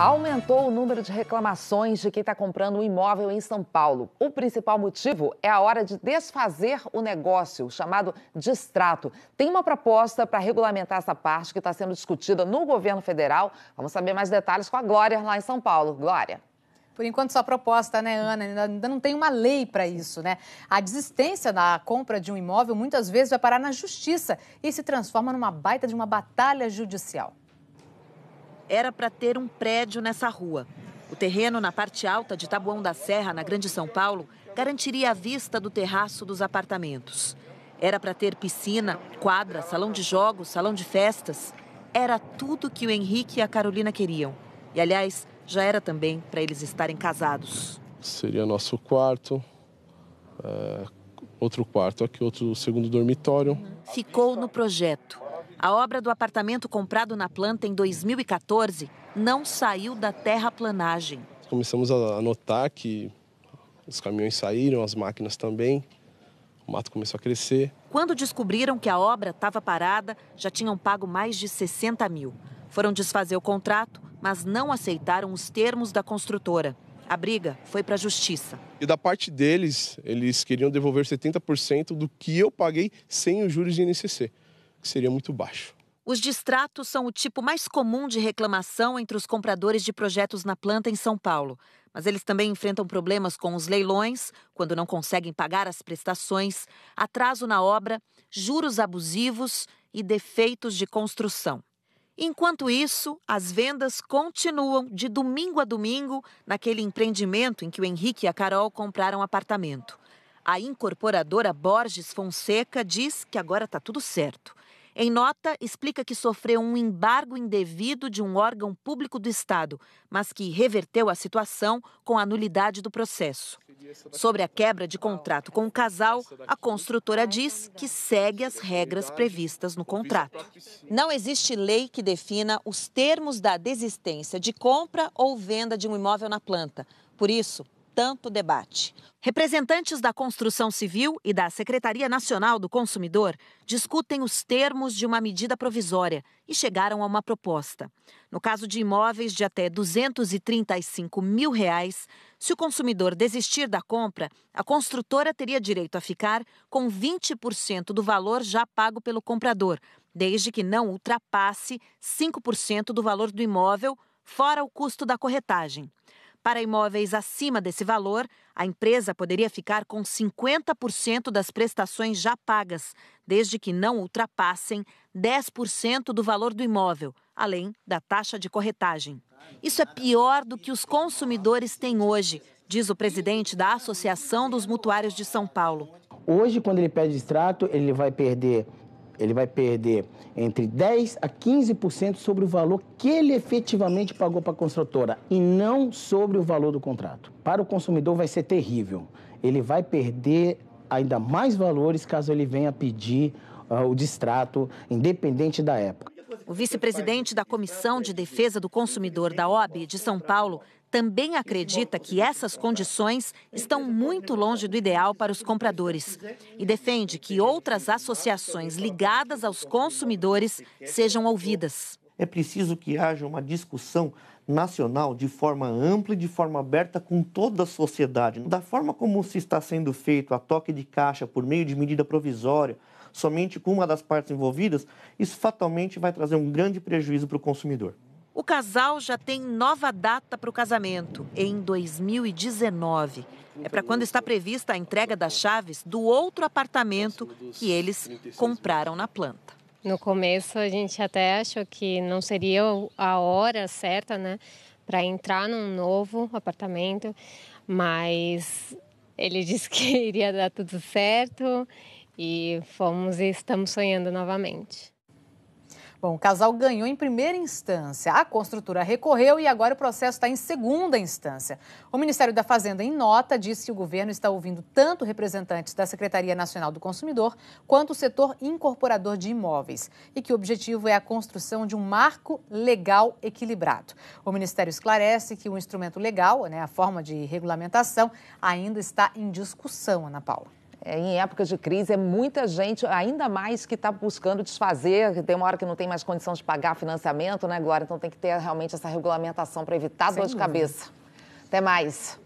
Aumentou o número de reclamações de quem está comprando um imóvel em São Paulo. O principal motivo é a hora de desfazer o negócio, chamado distrato. Tem uma proposta para regulamentar essa parte que está sendo discutida no governo federal. Vamos saber mais detalhes com a Glória, lá em São Paulo. Glória. Por enquanto, só proposta, né, Ana? Ainda não tem uma lei para isso, né? A desistência da compra de um imóvel muitas vezes vai parar na justiça e se transforma numa baita de uma batalha judicial. Era para ter um prédio nessa rua. O terreno na parte alta de Taboão da Serra, na Grande São Paulo, garantiria a vista do terraço dos apartamentos. Era para ter piscina, quadra, salão de jogos, salão de festas. Era tudo que o Henrique e a Carolina queriam. E, aliás, já era também para eles estarem casados. Seria nosso quarto, outro quarto aqui, outro segundo dormitório. Ficou no projeto. A obra do apartamento comprado na planta em 2014 não saiu da terraplanagem. Começamos a notar que os caminhões saíram, as máquinas também, o mato começou a crescer. Quando descobriram que a obra estava parada, já tinham pago mais de 60 mil. Foram desfazer o contrato, mas não aceitaram os termos da construtora. A briga foi para a justiça. E da parte deles, eles queriam devolver 70% do que eu paguei sem os juros de INCC, que seria muito baixo. Os distratos são o tipo mais comum de reclamação entre os compradores de projetos na planta em São Paulo. Mas eles também enfrentam problemas com os leilões, quando não conseguem pagar as prestações, atraso na obra, juros abusivos e defeitos de construção. Enquanto isso, as vendas continuam de domingo a domingo naquele empreendimento em que o Henrique e a Carol compraram apartamento. A incorporadora Borges Fonseca diz que agora está tudo certo. Em nota, explica que sofreu um embargo indevido de um órgão público do Estado, mas que reverteu a situação com a nulidade do processo. Sobre a quebra de contrato com o casal, a construtora diz que segue as regras previstas no contrato. Não existe lei que defina os termos da desistência de compra ou venda de um imóvel na planta. Por isso, tanto debate. Representantes da construção civil e da Secretaria Nacional do Consumidor discutem os termos de uma medida provisória e chegaram a uma proposta. No caso de imóveis de até R$ 235 mil, se o consumidor desistir da compra, a construtora teria direito a ficar com 20% do valor já pago pelo comprador, desde que não ultrapasse 5% do valor do imóvel, fora o custo da corretagem. Para imóveis acima desse valor, a empresa poderia ficar com 50% das prestações já pagas, desde que não ultrapassem 10% do valor do imóvel, além da taxa de corretagem. Isso é pior do que os consumidores têm hoje, diz o presidente da Associação dos Mutuários de São Paulo. Hoje, quando ele pede distrato, ele vai perder entre 10% a 15% sobre o valor que ele efetivamente pagou para a construtora e não sobre o valor do contrato. Para o consumidor vai ser terrível. Ele vai perder ainda mais valores caso ele venha pedir o distrato, independente da época. O vice-presidente da Comissão de Defesa do Consumidor da OAB de São Paulo também acredita que essas condições estão muito longe do ideal para os compradores e defende que outras associações ligadas aos consumidores sejam ouvidas. É preciso que haja uma discussão nacional de forma ampla e de forma aberta com toda a sociedade. Da forma como se está sendo feito a toque de caixa por meio de medida provisória, somente com uma das partes envolvidas, isso fatalmente vai trazer um grande prejuízo para o consumidor. O casal já tem nova data para o casamento, em 2019. É para quando está prevista a entrega das chaves do outro apartamento que eles compraram na planta. No começo a gente até achou que não seria a hora certa, né, para entrar num novo apartamento, mas ele disse que iria dar tudo certo e fomos e estamos sonhando novamente. Bom, o casal ganhou em primeira instância. A construtora recorreu e agora o processo está em segunda instância. O Ministério da Fazenda, em nota, disse que o governo está ouvindo tanto representantes da Secretaria Nacional do Consumidor quanto o setor incorporador de imóveis e que o objetivo é a construção de um marco legal equilibrado. O Ministério esclarece que o instrumento legal, a forma de regulamentação, ainda está em discussão, Ana Paula. Em épocas de crise, é muita gente, ainda mais que está buscando desfazer, tem uma hora que não tem mais condição de pagar financiamento, né, Glória? Então tem que ter realmente essa regulamentação para evitar dor de cabeça. Até mais.